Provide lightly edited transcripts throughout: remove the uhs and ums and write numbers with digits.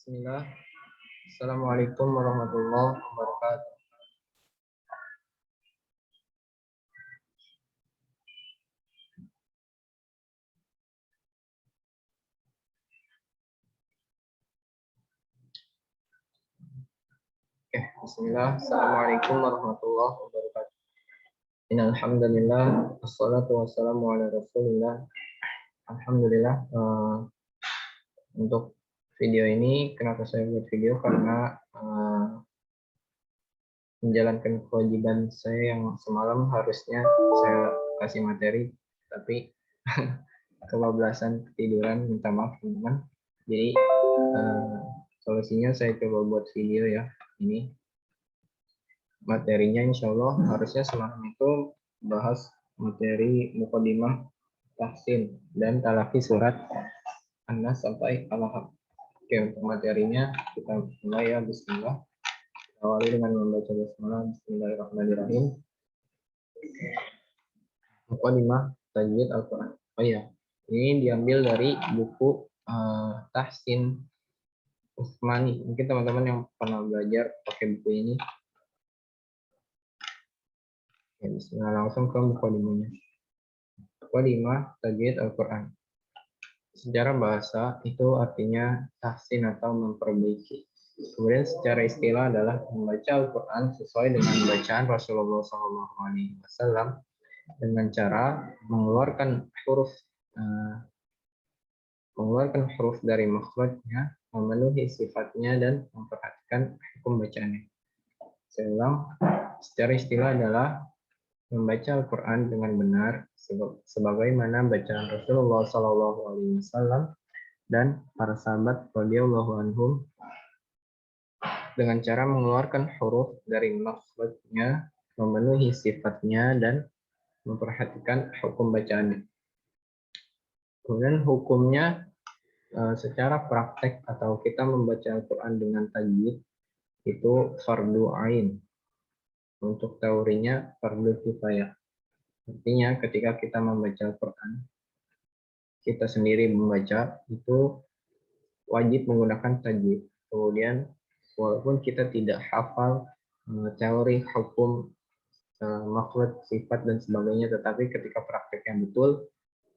Bismillah. Assalamualaikum warahmatullahi wabarakatuh. Bismillah. Assalamualaikum warahmatullahi wabarakatuh. Innal hamdalillah wassalatu wassalamu ala Rasulillah. Alhamdulillah. Untuk video ini kenapa saya buat video karena menjalankan kewajiban saya yang semalam harusnya saya kasih materi tapi kebablasan ketiduran, minta maaf teman-teman. Jadi solusinya saya coba buat video ya. Ini materinya insya Allah harusnya semalam itu bahas materi mukadimah tahsin dan talaki surat An-Nas sampai Al-Haq. Oke, untuk materinya kita mulai ya. Bismillah. Awali dengan membaca basmalah. Bismillahirrahmanirrahim. Mukadimah tajwid Al-Quran. Oh iya, ini diambil dari buku Tahsin Usmani. Mungkin teman-teman yang pernah belajar pakai buku ini. Ya, bismillah, langsung ke mukadimahnya. Mukadimah tajwid Al-Quran. Secara bahasa itu artinya tahsin atau memperbaiki. Kemudian secara istilah adalah membaca Al-Quran sesuai dengan bacaan Rasulullah SAW dengan cara mengeluarkan huruf dari makhrajnya, memenuhi sifatnya dan memperhatikan hukum bacaannya. Saya ulang, secara istilah adalah membaca Al-Quran dengan benar sebagaimana bacaan Rasulullah SAW dan para sahabat radhiyallahu anhum dengan cara mengeluarkan huruf dari makhrajnya, memenuhi sifatnya dan memperhatikan hukum bacaannya. Kemudian hukumnya secara praktek atau kita membaca Al-Quran dengan tajwid itu fardu ain. Untuk teorinya fardu kifayah. Artinya ketika kita membaca Al-Quran, kita sendiri membaca itu wajib menggunakan tajwid. Kemudian walaupun kita tidak hafal teori hukum makhraj, sifat dan sebagainya, tetapi ketika prakteknya betul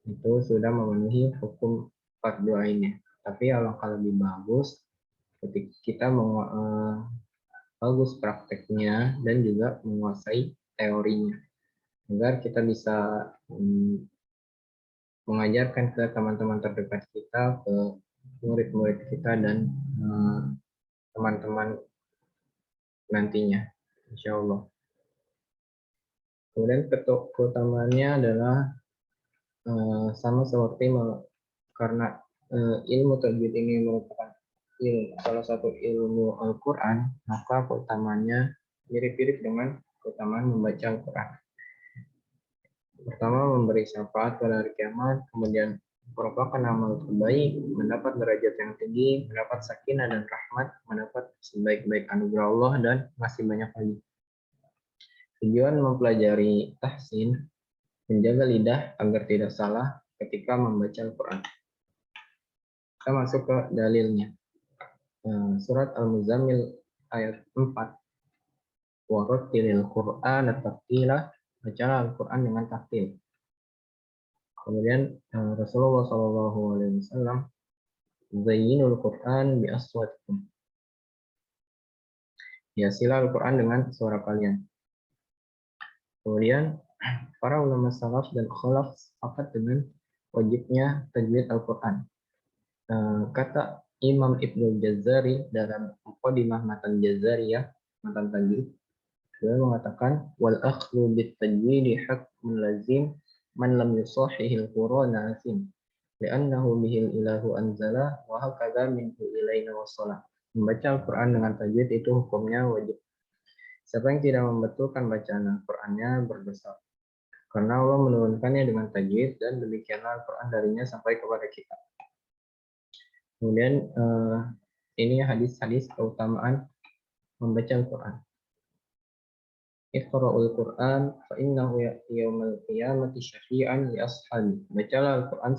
itu sudah memenuhi hukum fardu ainnya. Tapi alangkah lebih bagus ketika kita bagus prakteknya dan juga menguasai teorinya agar kita bisa mengajarkan ke teman-teman terdekat kita, ke murid-murid kita dan teman-teman nantinya, insya Allah. Kemudian keutamaannya adalah sama seperti karena ilmu tajwid ini merupakan salah satu ilmu Al-Quran, maka keutamaannya mirip-mirip dengan keutamaan membaca Al-Quran. Pertama, memberi syafaat pada hari kiamat, kemudian merupakan amal terbaik, mendapat derajat yang tinggi, mendapat sakinah dan rahmat, mendapat sebaik-baik anugerah Allah, dan masih banyak lagi. Tujuan mempelajari tahsin, menjaga lidah agar tidak salah ketika membaca Al-Quran. Kita masuk ke dalilnya. Surat Al-Muzammil ayat 4. Warattilil Qur'ana tartila, bacalah Al-Quran dengan tartil. Kemudian Rasulullah SAW, zayyinul Qur'an bi aswatikum. Hiasilah Al-Quran dengan suara kalian. Kemudian para ulama salaf dan khalaf sepakat dengan wajibnya tajwid Al-Quran. Kata Imam Ibnu Jazari dalam Muqaddimah Matan Jazariyah, Matan Tajwid, dia mengatakan wal akhlu bit tajwidi haqqun lazim man lam yusahhihil Qur'ana asim li'annahu bihil ilahu anzala wa hakadha minhu ilaina wassalam. Membaca Al-Quran dengan tajwid itu hukumnya wajib. Siapa yang tidak membetulkan bacaan Al-Qurannya berdosa. Karena Allah menurunkannya dengan tajwid dan demikianlah Al-Quran darinya sampai kepada kita. Kemudian ini hadis-hadis keutamaan membaca Al-Quran. Iqra'ul Quran fa innahu yaumal qiyamati syafi'an li ashabi. Bacalah Al-Quran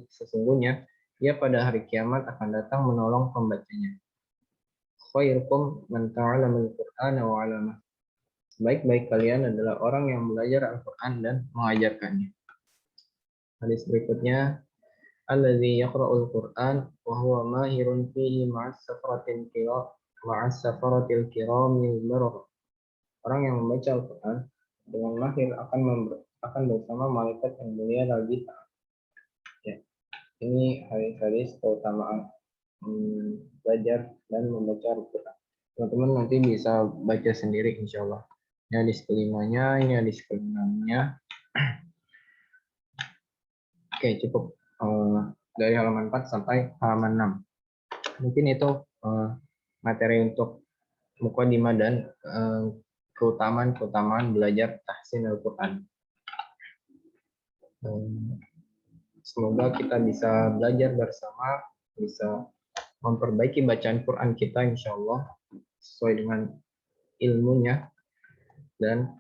sesungguhnya Ia pada hari kiamat akan datang menolong pembacanya. Khairukum man ta'allama al-Qur'ana wa 'allama. Baik-baik kalian adalah orang yang belajar Al-Qur'an dan mengajarkannya. Hadis berikutnya, alladzi yaqra'ul Qur'an wa huwa mahirun fihi ma'as safaratil kiramil bararah. Orang yang membaca Al-Qur'an dengan mahir akan bersama malaikat yang mulia lagi. Ya, ini hadis-hadis keutamaan belajar dan membaca Al-Quran. Teman-teman nanti bisa baca sendiri insya Allah. Ini hadis kelimanya, ini hadis keenamnya. Oke, cukup dari halaman 4 sampai halaman 6. Mungkin itu materi untuk mukadimah dan keutamaan belajar tahsin Al-Quran. Semoga kita bisa belajar bersama, bisa memperbaiki bacaan Quran kita insya Allah sesuai dengan ilmunya, dan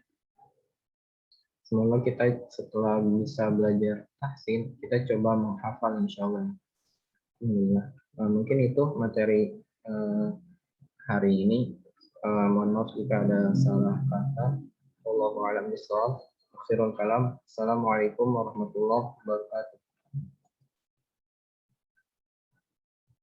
semoga kita setelah bisa belajar tahsin kita coba menghafal insya Allah. Mungkin itu materi hari ini. Mohon maaf jika ada salah kata. Wallahu a'lam bishawab. Akhirul kalam. Assalamualaikum warahmatullahi wabarakatuh.